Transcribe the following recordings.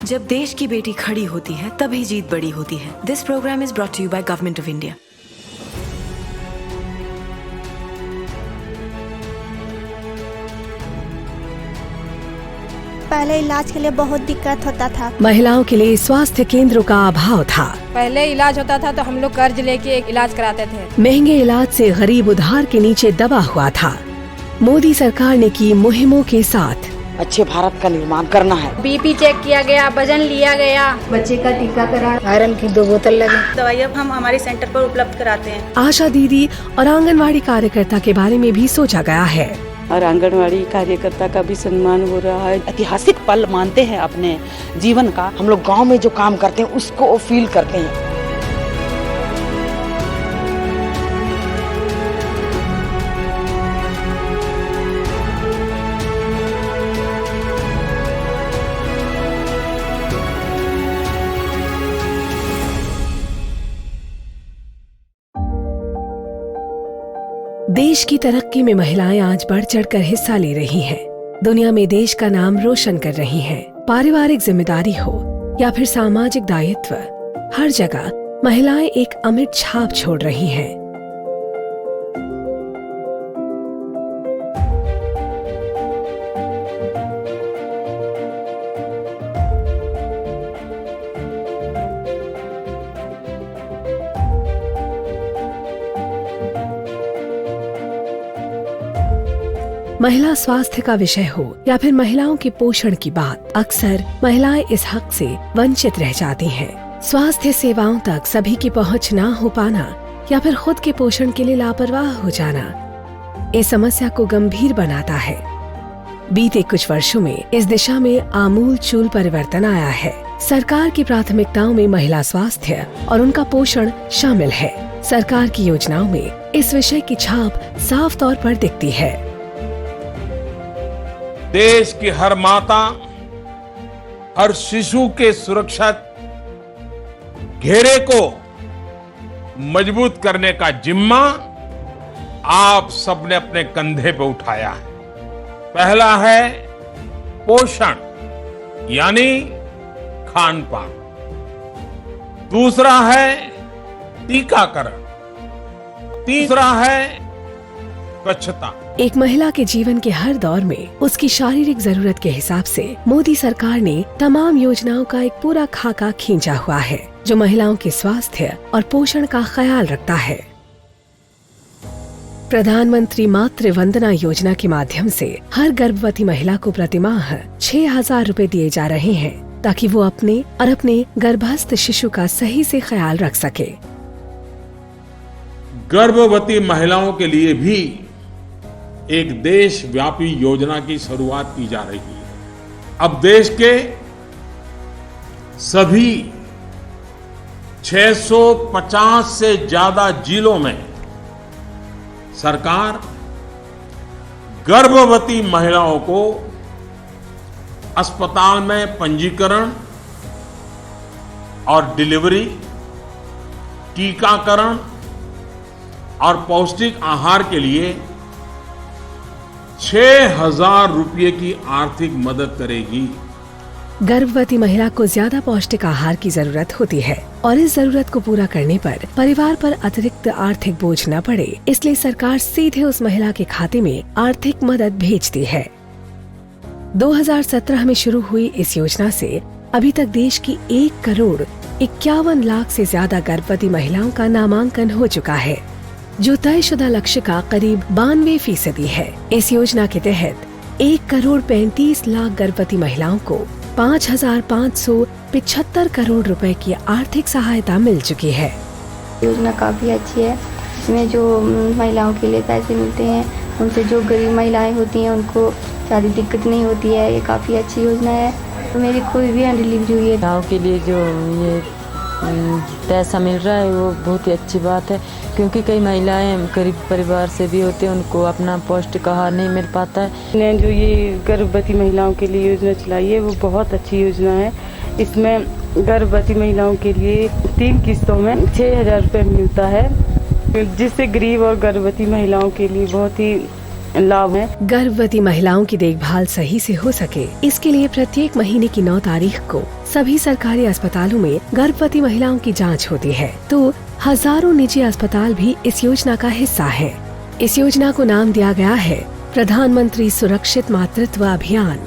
जब देश की बेटी खड़ी होती है तभी जीत बड़ी होती है। This programme is brought to you by government of India. पहले इलाज के लिए बहुत दिक्कत होता था। महिलाओं के लिए स्वास्थ्य केंद्रों का अभाव था। पहले इलाज होता था तो हम लोग कर्ज लेके इलाज कराते थे। महंगे इलाज से गरीब उधार के नीचे दबा हुआ था। मोदी सरकार ने की मुहिमों के साथ अच्छे भारत का निर्माण करना है। बीपी चेक किया गया, वजन लिया गया, बच्चे का टीकाकरण, आयरन की 2 बोतल लगी। दवाई अब हम हमारे सेंटर पर उपलब्ध कराते हैं। आशा दीदी और आंगनवाड़ी कार्यकर्ता के बारे में भी सोचा गया है और आंगनवाड़ी कार्यकर्ता का भी सम्मान हो रहा है। ऐतिहासिक पल मानते हैं अपने जीवन का। हम लोग गांव में जो काम करते हैं उसको फील करते हैं। देश की तरक्की में महिलाएं आज बढ़ चढ़कर हिस्सा ले रही हैं। दुनिया में देश का नाम रोशन कर रही हैं। पारिवारिक जिम्मेदारी हो या फिर सामाजिक दायित्व, हर जगह महिलाएं एक अमिट छाप छोड़ रही हैं। महिला स्वास्थ्य का विषय हो या फिर महिलाओं के पोषण की बात, अक्सर महिलाएं इस हक से वंचित रह जाती हैं। स्वास्थ्य सेवाओं तक सभी की पहुंच ना हो पाना या फिर खुद के पोषण के लिए लापरवाह हो जाना इस समस्या को गंभीर बनाता है। बीते कुछ वर्षों में इस दिशा में आमूल-चूल परिवर्तन आया है। सरकार की प्राथमिकताओं में महिला स्वास्थ्य और उनका पोषण शामिल है। सरकार की योजनाओं में इस विषय की छाप साफ तौर पर दिखती है। देश की हर माता, हर शिशु के सुरक्षा घेरे को मजबूत करने का जिम्मा आप सबने अपने कंधे पे उठाया है। पहला है पोषण यानी खान पान, दूसरा है टीकाकरण, तीसरा है स्वच्छता। एक महिला के जीवन के हर दौर में उसकी शारीरिक जरूरत के हिसाब से मोदी सरकार ने तमाम योजनाओं का एक पूरा खाका खींचा हुआ है जो महिलाओं के स्वास्थ्य और पोषण का ख्याल रखता है। प्रधानमंत्री मातृ वंदना योजना के माध्यम से हर गर्भवती महिला को प्रतिमाह 6,000 रुपए दिए जा रहे हैं ताकि वो अपने और अपने गर्भस्थ शिशु का सही से ख्याल रख सके। गर्भवती महिलाओं के लिए भी एक देशव्यापी योजना की शुरुआत की जा रही है। अब देश के सभी 650 से ज्यादा जिलों में सरकार गर्भवती महिलाओं को अस्पताल में पंजीकरण और डिलीवरी, टीकाकरण और पौष्टिक आहार के लिए 6,000 रुपये की आर्थिक मदद करेगी। गर्भवती महिला को ज्यादा पौष्टिक आहार की जरूरत होती है और इस जरूरत को पूरा करने पर परिवार पर अतिरिक्त आर्थिक बोझ न पड़े, इसलिए सरकार सीधे उस महिला के खाते में आर्थिक मदद भेजती है। 2017 में शुरू हुई इस योजना से अभी तक देश की 1 करोड़ 51 लाख से ज्यादा गर्भवती महिलाओं का नामांकन हो चुका है, जो तयशुदा लक्ष्य का करीब 92% है। इस योजना के तहत 1 करोड़ 35 लाख गर्भवती महिलाओं को 5,575 करोड़ रुपए की आर्थिक सहायता मिल चुकी है। योजना काफी अच्छी है। इसमें जो महिलाओं के लिए पैसे मिलते हैं, उनसे जो गरीब महिलाएं होती हैं उनको ज़्यादा दिक्कत नहीं होती है। ये काफी अच्छी योजना है। तो मेरी कोई भी डिलीवरी हुई है, गाँव के लिए जो ये पैसा मिल रहा है वो बहुत ही अच्छी बात है, क्योंकि कई महिलाएं गरीब परिवार से भी होते हैं, उनको अपना पौष्टिक आहार नहीं मिल पाता है। ने जो ये गर्भवती महिलाओं के लिए योजना चलाई है वो बहुत अच्छी योजना है। इसमें गर्भवती महिलाओं के लिए 3 किस्तों में 6,000 रुपये मिलता है, जिससे गरीब और गर्भवती महिलाओं के लिए बहुत ही लाभ हैं। गर्भवती महिलाओं की देखभाल सही से हो सके, इसके लिए प्रत्येक महीने की 9 तारीख को सभी सरकारी अस्पतालों में गर्भवती महिलाओं की जांच होती है। तो हजारों निजी अस्पताल भी इस योजना का हिस्सा है। इस योजना को नाम दिया गया है प्रधानमंत्री सुरक्षित मातृत्व अभियान।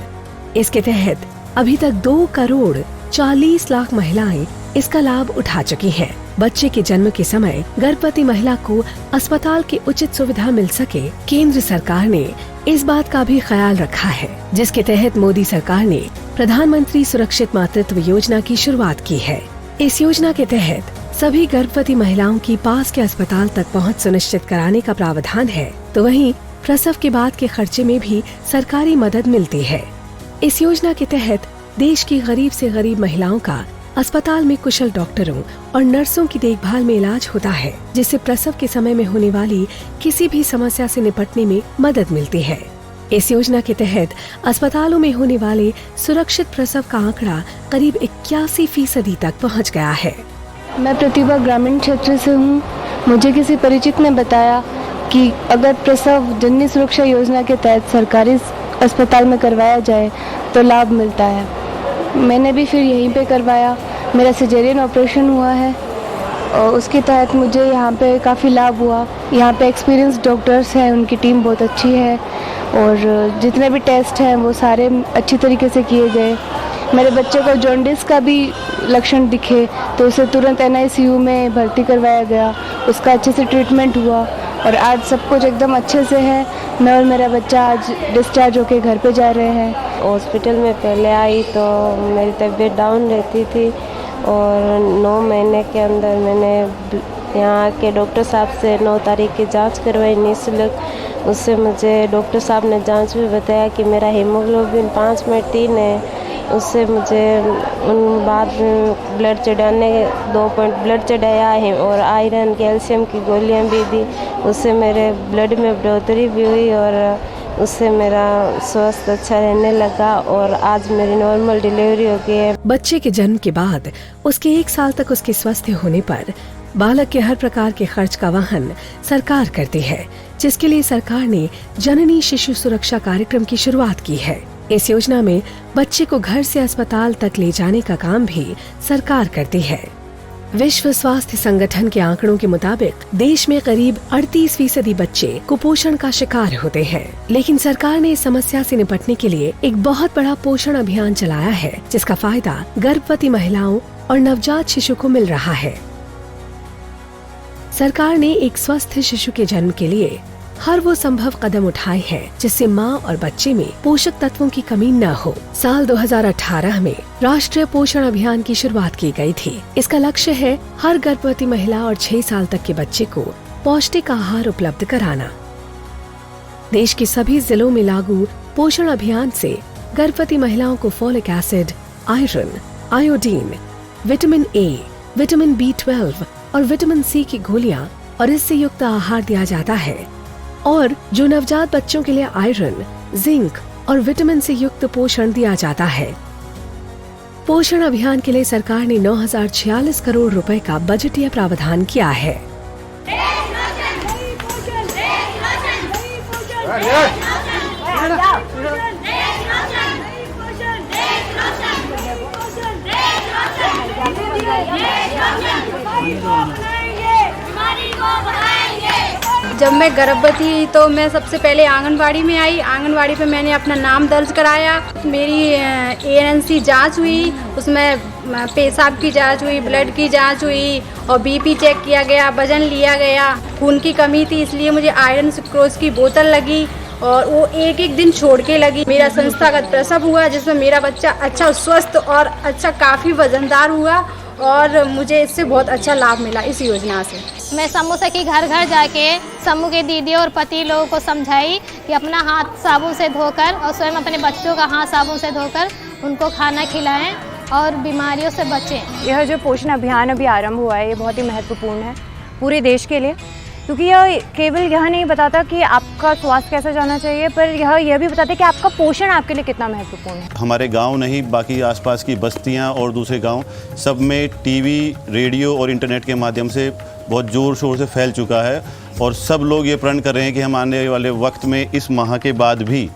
इसके तहत अभी तक 2,40,00,000 महिलाएं इसका लाभ उठा चुकी हैं। बच्चे के जन्म के समय गर्भवती महिला को अस्पताल की उचित सुविधा मिल सके, केंद्र सरकार ने इस बात का भी ख्याल रखा है, जिसके तहत मोदी सरकार ने प्रधानमंत्री सुरक्षित मातृत्व योजना की शुरुआत की है। इस योजना के तहत सभी गर्भवती महिलाओं की पास के अस्पताल तक पहुंच सुनिश्चित कराने का प्रावधान है। तो वहीं प्रसव के बाद के खर्चे में भी सरकारी मदद मिलती है। इस योजना के तहत देश की गरीब से गरीब महिलाओं का अस्पताल में कुशल डॉक्टरों और नर्सों की देखभाल में इलाज होता है, जिससे प्रसव के समय में होने वाली किसी भी समस्या से निपटने में मदद मिलती है। इस योजना के तहत अस्पतालों में होने वाले सुरक्षित प्रसव का आंकड़ा करीब 81% तक पहुंच गया है। मैं प्रतिभा ग्रामीण क्षेत्र से हूँ। मुझे किसी परिचित ने बताया कि अगर प्रसव जननी सुरक्षा योजना के तहत सरकारी अस्पताल में करवाया जाए तो लाभ मिलता है। मैंने भी फिर यहीं पे करवाया। मेरा सिजेरियन ऑपरेशन हुआ है और उसके तहत मुझे यहाँ पे काफ़ी लाभ हुआ। यहाँ पे एक्सपीरियंस डॉक्टर्स हैं, उनकी टीम बहुत अच्छी है और जितने भी टेस्ट हैं वो सारे अच्छी तरीके से किए गए। मेरे बच्चे को जॉन्डिस का भी लक्षण दिखे तो उसे तुरंत NICU में भर्ती करवाया गया। उसका अच्छे से ट्रीटमेंट हुआ और आज सब कुछ एकदम अच्छे से है। मैं और मेरा बच्चा आज डिस्चार्ज होके घर पे जा रहे हैं। हॉस्पिटल में पहले आई तो मेरी तबीयत डाउन रहती थी और 9 महीने के अंदर मैंने यहाँ के डॉक्टर साहब से 9 तारीख की जांच करवाई निःशुल्क। उससे मुझे डॉक्टर साहब ने जांच में बताया कि मेरा हीमोग्लोबिन 5.3 है। उससे मुझे उन बाद ब्लड चढ़ाने 2 पॉइंट ब्लड चढ़ाया है और आयरन कैल्शियम की गोलियां भी दी। उससे मेरे ब्लड में बढ़ोतरी भी हुई और उससे मेरा स्वास्थ्य अच्छा रहने लगा और आज मेरी नॉर्मल डिलीवरी हो गई है। बच्चे के जन्म के बाद उसके 1 साल तक उसके स्वस्थ होने पर बालक के हर प्रकार के खर्च का वहन सरकार करती है, जिसके लिए सरकार ने जननी शिशु सुरक्षा कार्यक्रम की शुरुआत की है। इस योजना में बच्चे को घर से अस्पताल तक ले जाने का काम भी सरकार करती है। विश्व स्वास्थ्य संगठन के आंकड़ों के मुताबिक देश में करीब 38% बच्चे कुपोषण का शिकार होते हैं, लेकिन सरकार ने इस समस्या से निपटने के लिए एक बहुत बड़ा पोषण अभियान चलाया है, जिसका फायदा गर्भवती महिलाओं और नवजात शिशु को मिल रहा है। सरकार ने एक स्वस्थ शिशु के जन्म के लिए हर वो संभव कदम उठाए हैं जिससे माँ और बच्चे में पोषक तत्वों की कमी न हो। साल 2018 में राष्ट्रीय पोषण अभियान की शुरुआत की गई थी। इसका लक्ष्य है हर गर्भवती महिला और 6 साल तक के बच्चे को पौष्टिक आहार उपलब्ध कराना। देश के सभी जिलों में लागू पोषण अभियान से गर्भवती महिलाओं को folic acid, iron, iodine, vitamin A, vitamin B12 और विटामिन C की गोलियां और इससे युक्त आहार दिया जाता है। और जो नवजात बच्चों के लिए आयरन, जिंक और विटामिन से युक्त पोषण दिया जाता है। पोषण अभियान के लिए सरकार ने 9,046 करोड़ रुपए का बजटीय प्रावधान किया है। जब मैं गर्भवती तो मैं सबसे पहले आंगनवाड़ी में आई। आंगनवाड़ी पे मैंने अपना नाम दर्ज कराया। मेरी ANC जांच हुई, उसमें पेशाब की जांच हुई, ब्लड की जांच हुई और BP चेक किया गया, वजन लिया गया। खून की कमी थी इसलिए मुझे आयरन सुक्रोज की बोतल लगी और वो एक दिन छोड़ के लगी। मेरा संस्थागत प्रसव हुआ जिसमें मेरा बच्चा अच्छा स्वस्थ और अच्छा काफ़ी वजनदार हुआ और मुझे इससे बहुत अच्छा लाभ मिला इस योजना से। मैं समूह से कि घर घर जाके समूह के दीदी और पति लोगों को समझाई कि अपना हाथ साबुन से धोकर और स्वयं अपने बच्चों का हाथ साबुन से धोकर उनको खाना खिलाएं और बीमारियों से बचें। यह जो पोषण अभियान अभी आरंभ हुआ है ये बहुत ही महत्वपूर्ण है पूरे देश के लिए, क्योंकि यह केवल यह नहीं बताता कि आपका स्वास्थ्य कैसा जाना चाहिए, पर यह भी बताता है कि आपका पोषण आपके लिए कितना महत्वपूर्ण है। हमारे गांव नहीं, बाकी आसपास की बस्तियां और दूसरे गांव सब में टीवी, रेडियो और इंटरनेट के माध्यम से बहुत ज़ोर शोर से फैल चुका है और सब लोग ये प्रण कर रहे हैं कि हम आने वाले वक्त में इस माह के बाद भी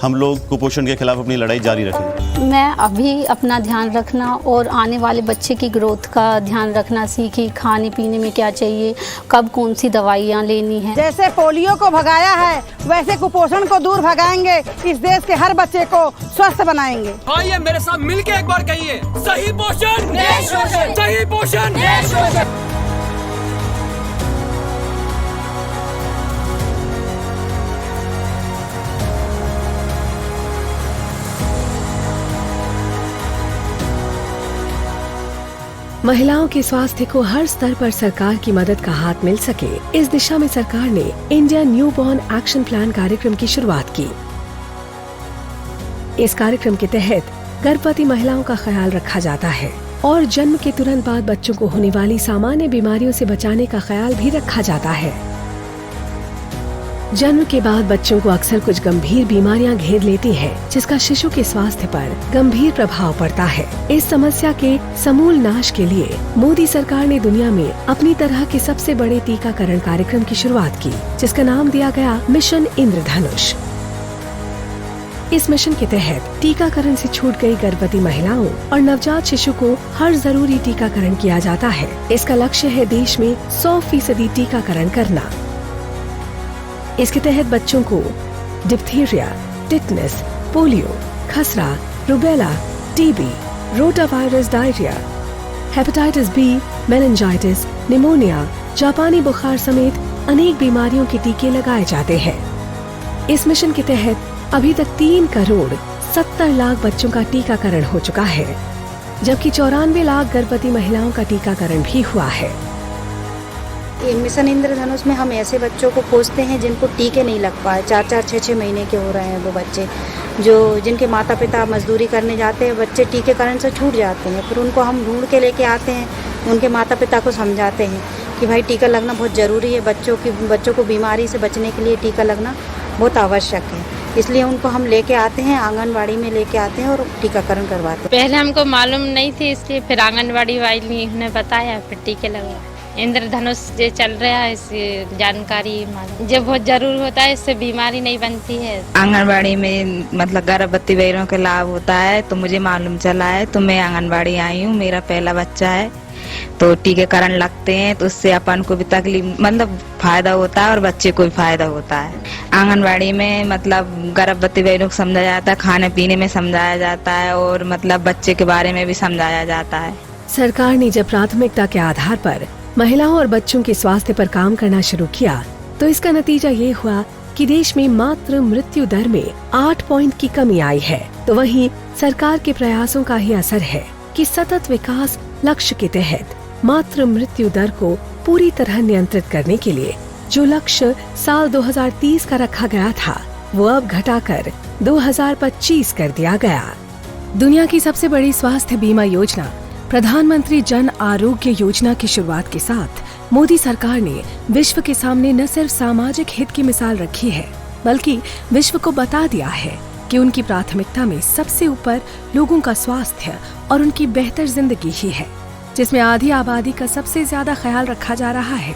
हम लोग कुपोषण के खिलाफ अपनी लड़ाई जारी रखेंगे। मैं अभी अपना ध्यान रखना और आने वाले बच्चे की ग्रोथ का ध्यान रखना सीखी, खाने पीने में क्या चाहिए, कब कौन सी दवाइयाँ लेनी है। जैसे पोलियो को भगाया है वैसे कुपोषण को दूर भगाएंगे, इस देश के हर बच्चे को स्वस्थ बनाएंगे। आइए मेरे साथ मिलके एक बार कहिए, सही पोषण, सही पोषण। महिलाओं के स्वास्थ्य को हर स्तर पर सरकार की मदद का हाथ मिल सके, इस दिशा में सरकार ने इंडिया न्यूबॉर्न एक्शन प्लान कार्यक्रम की शुरुआत की। इस कार्यक्रम के तहत गर्भवती महिलाओं का ख्याल रखा जाता है और जन्म के तुरंत बाद बच्चों को होने वाली सामान्य बीमारियों से बचाने का ख्याल भी रखा जाता है। जन्म के बाद बच्चों को अक्सर कुछ गंभीर बीमारियां घेर लेती हैं, जिसका शिशु के स्वास्थ्य पर गंभीर प्रभाव पड़ता है। इस समस्या के समूल नाश के लिए मोदी सरकार ने दुनिया में अपनी तरह के सबसे बड़े टीकाकरण कार्यक्रम की शुरुआत की, जिसका नाम दिया गया मिशन इंद्रधनुष। इस मिशन के तहत टीकाकरण से छूट गई गर्भवती महिलाओं और नवजात शिशु को हर जरूरी टीकाकरण किया जाता है। इसका लक्ष्य है देश में 100% टीकाकरण करना। इसके तहत बच्चों को डिप्थीरिया, टिटनस, पोलियो, खसरा, rubella, TB, rotavirus, diarrhoea, hepatitis B, meningitis, pneumonia, जापानी बुखार समेत अनेक बीमारियों के टीके लगाए जाते हैं। इस मिशन के तहत अभी तक 3 करोड़ 70 लाख बच्चों का टीकाकरण हो चुका है, जबकि 94 लाख गर्भवती महिलाओं का टीकाकरण भी हुआ है। मिशन इंद्रधनुष में हम ऐसे बच्चों को खोजते हैं जिनको टीके नहीं लग पाए, 4-4, 6-6 महीने के हो रहे हैं वो बच्चे, जिनके माता पिता मजदूरी करने जाते हैं, बच्चे टीकाकरण से छूट जाते हैं। फिर उनको हम ढूंढ के लेके आते हैं, उनके माता पिता को समझाते हैं कि भाई टीका लगना बहुत ज़रूरी है, बच्चों को बीमारी से बचने के लिए टीका लगना बहुत आवश्यक है। इसलिए उनको हम लेके आते हैं, आंगनबाड़ी में लेके आते हैं और टीकाकरण करवाते हैं। पहले हमको मालूम नहीं थी, इसलिए फिर आंगनबाड़ी वाली ने बताया, फिर टीके लगवाए। इंद्रधनुष जो चल रहा है इसकी जानकारी जब बहुत जरूर होता है, इससे बीमारी नहीं बनती है। आंगनबाड़ी में मतलब गर्भवती बहनों का लाभ होता है, तो मुझे मालूम चला है, तो मैं आंगनबाड़ी आई हूँ। मेरा पहला बच्चा है, तो टीकाकरण लगते हैं, तो उससे अपन को भी तकलीफ मतलब फायदा होता है और बच्चे को भी फायदा होता है। आंगनबाड़ी में मतलब गर्भवती बहनों को समझाया जाता है, खाने पीने में समझाया जाता है और मतलब बच्चे के बारे में भी समझाया जाता है। सरकार ने जब प्राथमिकता के आधार पर महिलाओं और बच्चों के स्वास्थ्य पर काम करना शुरू किया, तो इसका नतीजा ये हुआ कि देश में मातृ मृत्यु दर में 8 पॉइंट की कमी आई है। तो वहीं सरकार के प्रयासों का ही असर है कि सतत विकास लक्ष्य के तहत मातृ मृत्यु दर को पूरी तरह नियंत्रित करने के लिए जो लक्ष्य साल 2030 का रखा गया था, वो अब घटाकर 2025 कर दिया गया। दुनिया की सबसे बड़ी स्वास्थ्य बीमा योजना प्रधानमंत्री जन आरोग्य योजना की शुरुआत के साथ मोदी सरकार ने विश्व के सामने न सिर्फ सामाजिक हित की मिसाल रखी है, बल्कि विश्व को बता दिया है कि उनकी प्राथमिकता में सबसे ऊपर लोगों का स्वास्थ्य और उनकी बेहतर जिंदगी ही है, जिसमें आधी आबादी का सबसे ज्यादा ख्याल रखा जा रहा है।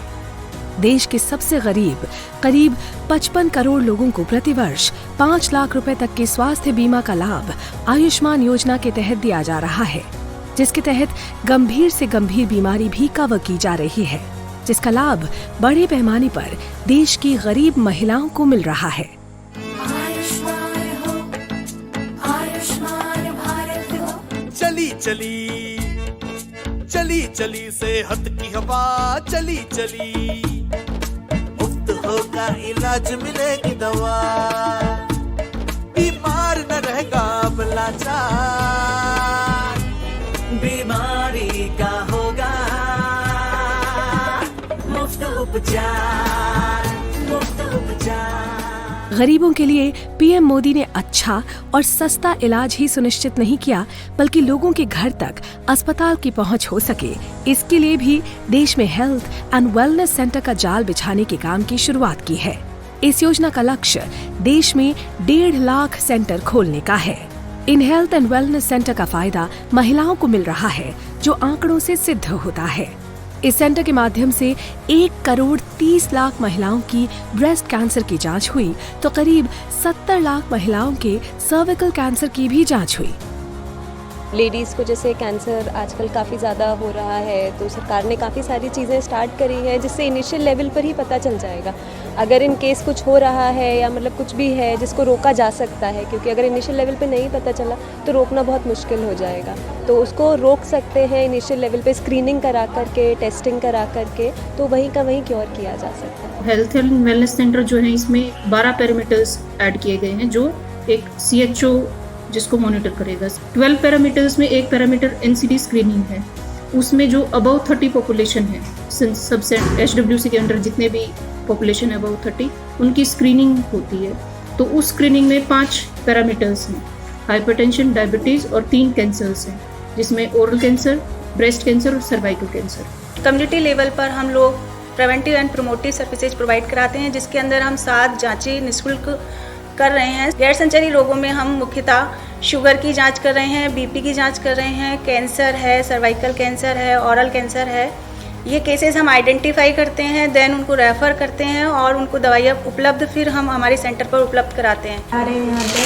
देश के सबसे गरीब करीब 55 करोड़ लोगों को प्रतिवर्ष 5 लाख रुपए तक के स्वास्थ्य बीमा का लाभ आयुष्मान योजना के तहत दिया जा रहा है, जिसके तहत गंभीर से गंभीर बीमारी भी कवर की जा रही है, जिसका लाभ बड़े पैमाने पर देश की गरीब महिलाओं को मिल रहा है। चली चली चली चली सेहत की हवा, चली चली मुफ्त होगा इलाज, मिलेगी दवा, बीमार न रहेगा अब लाचार, बीमारी का होगा मुफ्त उपचार, मुफ्त उपचार। गरीबों के लिए पीएम मोदी ने अच्छा और सस्ता इलाज ही सुनिश्चित नहीं किया, बल्कि लोगों के घर तक अस्पताल की पहुंच हो सके, इसके लिए भी देश में हेल्थ एंड वेलनेस सेंटर का जाल बिछाने के काम की शुरुआत की है। इस योजना का लक्ष्य देश में 1.5 लाख सेंटर खोलने का है। In health and wellness centre का फायदा महिलाओं को मिल रहा है, जो आंकड़ों से सिद्ध होता है। इस सेंटर के माध्यम से 1,30,00,000 महिलाओं की ब्रेस्ट कैंसर की जांच हुई तो करीब 70 लाख महिलाओं के सर्विकल कैंसर की भी जांच हुई। लेडीज़ को जैसे कैंसर आजकल काफ़ी ज़्यादा हो रहा है, तो सरकार ने काफ़ी सारी चीज़ें स्टार्ट करी है जिससे इनिशियल लेवल पर ही पता चल जाएगा अगर इन केस कुछ हो रहा है या मतलब कुछ भी है जिसको रोका जा सकता है, क्योंकि अगर इनिशियल लेवल पे नहीं पता चला तो रोकना बहुत मुश्किल हो जाएगा। तो उसको रोक सकते हैं इनिशियल लेवल पे स्क्रीनिंग करा करके, टेस्टिंग करा करके, तो वहीं का वहीं क्योर किया जा सकता है। हेल्थ एंड वेलनेस सेंटर जो है इसमें 12 पैरामीटर्स ऐड किए गए हैं जो एक CHO जिसको मॉनिटर करेगा। 12 पैरामीटर्स में एक पैरामीटर NCD स्क्रीनिंग है, उसमें जो अबव 30 पॉपुलेशन है, सबसेट HWC के अंडर जितने भी पॉपुलेशन है अबव 30 उनकी स्क्रीनिंग होती है। तो उस स्क्रीनिंग में 5 पैरामीटर्स हैं, हाइपरटेंशन, डायबिटीज़ और 3 कैंसर्स हैं जिसमें ओरल कैंसर, ब्रेस्ट कैंसर और सर्वाइकल कैंसर। कम्युनिटी लेवल पर हम लोग preventive and promotive services provide कराते हैं जिसके अंदर हम 7 जाँचें निःशुल्क कर रहे हैं। गैर संचारी रोगों में हम मुख्यतः शुगर की जांच कर रहे हैं, BP की जांच कर रहे हैं, कैंसर है, सर्वाइकल कैंसर है, ओरल कैंसर है। ये केसेस हम आइडेंटिफाई करते हैं, देन उनको रेफ़र करते हैं और उनको दवाइयाँ उपलब्ध फिर हम हमारे सेंटर पर उपलब्ध कराते हैं। आ रहे हैं यहाँ पे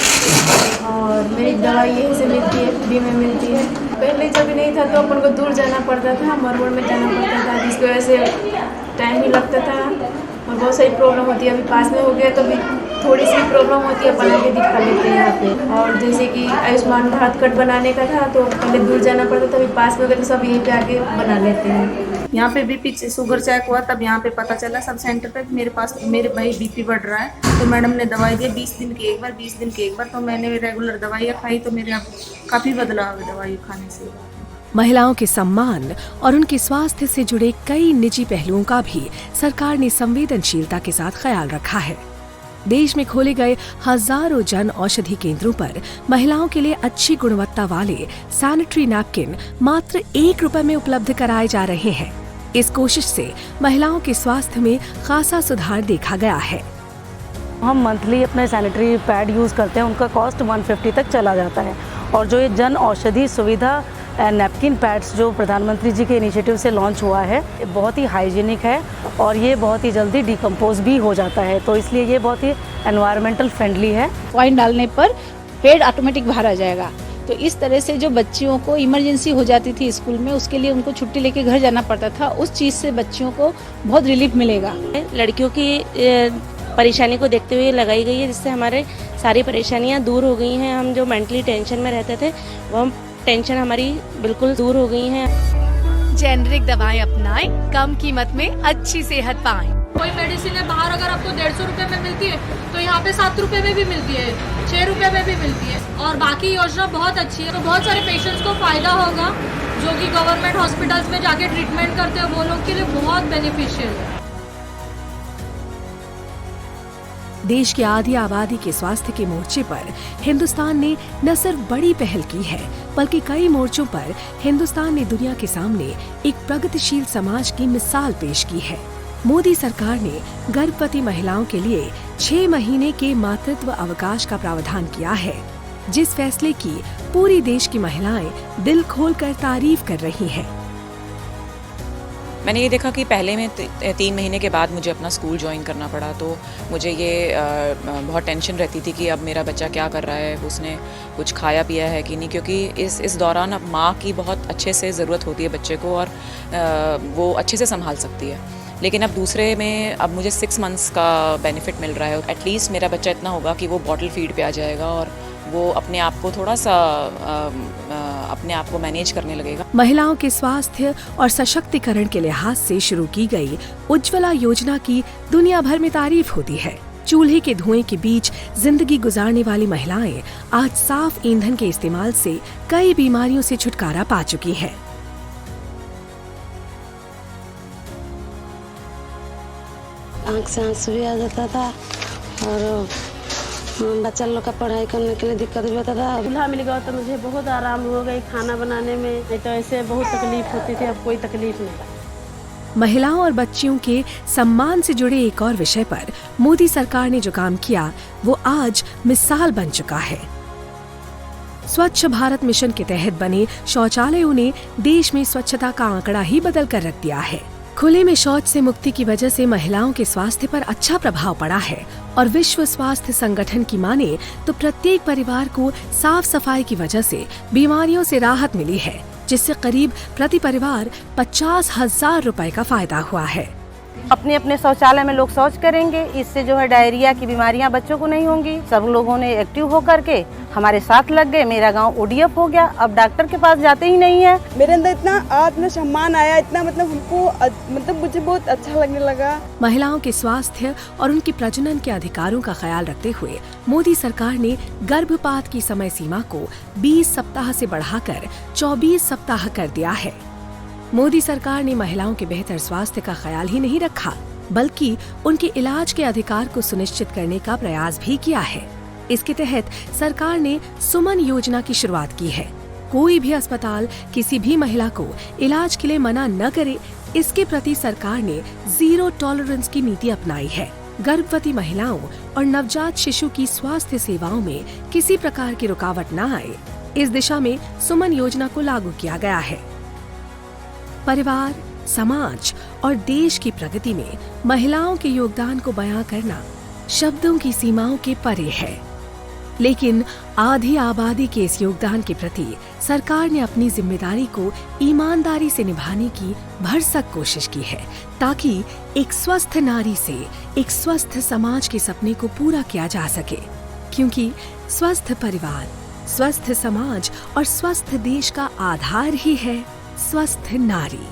और मेरी दवाई यहीं से मिलती है, फ्री में मिलती है। पहले जब नहीं था तो अपन को दूर जाना पड़ता था, मरवड़ में जाना पड़ता था जिसकी वजह से टाइम ही लगता था और बहुत सारी प्रॉब्लम होती है। अभी पास में हो गया तो भी थोड़ी सी प्रॉब्लम होती है, अपन आगे दिखा लेते हैं यहाँ पे। और जैसे कि आयुष्मान भारत कार्ड बनाने का था तो पहले दूर जाना पड़ता था, अभी पास में हो गया तो सब यहीं पे आके बना लेते हैं। यहाँ पे BP शुगर चेक हुआ तब यहाँ पे पता चला सब सेंटर पे मेरे भाई BP बढ़ रहा है, तो मैडम ने दवाई दी 20 दिन की एक बार, 20 दिन की एक बार। तो मैंने रेगुलर दवाइयाँ खाई तो मेरे अब काफ़ी बदलाव है दवाई खाने से। महिलाओं के सम्मान और उनके स्वास्थ्य से जुड़े कई निजी पहलुओं का भी सरकार ने संवेदनशीलता के साथ ख्याल रखा है। देश में खोले गए हजारों जन औषधि केंद्रों पर महिलाओं के लिए अच्छी गुणवत्ता वाले सैनिटरी नैपकिन मात्र 1 रुपए में उपलब्ध कराए जा रहे हैं। इस कोशिश से महिलाओं के स्वास्थ्य में खासा सुधार देखा गया है। हम मंथली अपने सैनिटरी पैड यूज़ करते हैं, उनका कॉस्ट 150 तक चला जाता है। और जो ये जन औषधि सुविधा नैपकिन पैड्स जो प्रधानमंत्री जी के इनिशिएटिव से लॉन्च हुआ है, बहुत ही हाइजीनिक है और ये बहुत ही जल्दी डिकम्पोज भी हो जाता है, तो इसलिए ये बहुत ही एनवायरमेंटल फ्रेंडली है। कॉइन डालने पर पेड ऑटोमेटिक बाहर आ जाएगा, तो इस तरह से जो बच्चियों को इमरजेंसी हो जाती थी स्कूल में, उसके लिए उनको छुट्टी लेके घर जाना पड़ता था, उस चीज़ से बच्चियों को बहुत रिलीफ मिलेगा। लड़कियों की परेशानी को देखते हुए लगाई गई है, जिससे हमारे सारी परेशानियां दूर हो गई हैं। हम जो मेंटली टेंशन में रहते थे वो टेंशन हमारी बिल्कुल दूर हो गई हैं। जेनरिक दवाएं अपनाएं, कम कीमत में अच्छी सेहत पाएं। कोई मेडिसिन है बाहर अगर आपको 150 रुपए में मिलती है तो यहाँ पे 7 रुपए में भी मिलती है, 6 रुपए में भी मिलती है। और बाकी योजना बहुत अच्छी है, तो बहुत सारे पेशेंट्स को फायदा होगा जो कि गवर्नमेंट हॉस्पिटल्स में जाके ट्रीटमेंट करते हैं, वो लोग के लिए बहुत बेनिफिशियल है। देश की आधी आबादी के स्वास्थ्य के मोर्चे पर हिंदुस्तान ने न सिर्फ बड़ी पहल की है, बल्कि कई मोर्चों पर हिंदुस्तान ने दुनिया के सामने एक प्रगतिशील समाज की मिसाल पेश की है। मोदी सरकार ने गर्भवती महिलाओं के लिए 6 महीने के मातृत्व अवकाश का प्रावधान किया है, जिस फैसले की पूरी देश की महिलाएं दिल खोलकर तारीफ कर रही हैं। मैंने ये देखा कि पहले में 3 महीने के बाद मुझे अपना स्कूल ज्वाइन करना पड़ा, तो मुझे ये बहुत टेंशन रहती थी कि अब मेरा बच्चा क्या कर रहा है, उसने कुछ खाया पिया है कि नहीं, क्योंकि इस दौरान अब माँ की बहुत अच्छे से ज़रूरत होती है बच्चे को और वो अच्छे से संभाल सकती है। लेकिन अब दूसरे में अब मुझे 6 मंथ्स का बेनिफिट मिल रहा है। एटलीस्ट मेरा बच्चा इतना होगा कि वो बॉटल फीड पे आ जाएगा और वो अपने आप को थोड़ा सा अपने आप को मैनेज करने लगेगा। महिलाओं के स्वास्थ्य और सशक्तिकरण के लिहाज से शुरू की गई उज्ज्वला योजना की दुनिया भर में तारीफ होती है। चूल्हे के धुएं के बीच जिंदगी गुजारने वाली महिलाएं आज साफ ईंधन के इस्तेमाल से कई बीमारियों से छुटकारा पा चुकी हैं। आँख से आंसू भी आ जाता था और बच्चा लोग का पढ़ाई करने के लिए दिक्कत भी होता था। चूल्हा मिल गया तो मुझे बहुत आराम हो गई खाना बनाने में, नहीं तो ऐसे बहुत तकलीफ होती थी, अब कोई तकलीफ नहीं। महिलाओं और बच्चियों के सम्मान से जुड़े एक और विषय पर मोदी सरकार ने जो काम किया वो आज मिसाल बन चुका है। स्वच्छ भारत मिशन के तहत बने शौचालयों ने देश में स्वच्छता का आंकड़ा ही बदल कर रख दिया है। खुले में शौच से मुक्ति की वजह से महिलाओं के स्वास्थ्य पर अच्छा प्रभाव पड़ा है और विश्व स्वास्थ्य संगठन की माने तो प्रत्येक परिवार को साफ सफाई की वजह से बीमारियों से राहत मिली है, जिससे करीब प्रति परिवार 50,000 रुपए का फायदा हुआ है। अपने अपने शौचालय में लोग शौच करेंगे, इससे जो है डायरिया की बीमारियां बच्चों को नहीं होंगी। सब लोगों ने एक्टिव होकर के हमारे साथ लग गए। मेरा गांव ODF हो गया, अब डॉक्टर के पास जाते ही नहीं है। मेरे अंदर इतना आत्मसम्मान आया, इतना मतलब मुझे बहुत अच्छा लगने लगा। महिलाओं के स्वास्थ्य और उनके प्रजनन के अधिकारों का ख्याल रखते हुए मोदी सरकार ने गर्भपात की समय सीमा को 20 सप्ताह से बढ़ाकर 24 सप्ताह कर दिया है। मोदी सरकार ने महिलाओं के बेहतर स्वास्थ्य का ख्याल ही नहीं रखा, बल्कि उनके इलाज के अधिकार को सुनिश्चित करने का प्रयास भी किया है। इसके तहत सरकार ने सुमन योजना की शुरुआत की है। कोई भी अस्पताल किसी भी महिला को इलाज के लिए मना न करे, इसके प्रति सरकार ने जीरो टॉलरेंस की नीति अपनाई है। गर्भवती महिलाओं और नवजात शिशु की स्वास्थ्य सेवाओं में किसी प्रकार की रुकावट न आए, इस दिशा में सुमन योजना को लागू किया गया है। परिवार, समाज और देश की प्रगति में महिलाओं के योगदान को बयां करना शब्दों की सीमाओं के परे है, लेकिन आधी आबादी के इस योगदान के प्रति सरकार ने अपनी जिम्मेदारी को ईमानदारी से निभाने की भरसक कोशिश की है, ताकि एक स्वस्थ नारी से एक स्वस्थ समाज के सपने को पूरा किया जा सके। क्योंकि स्वस्थ परिवार, स्वस्थ समाज और स्वस्थ देश का आधार ही है स्वस्थ नारी।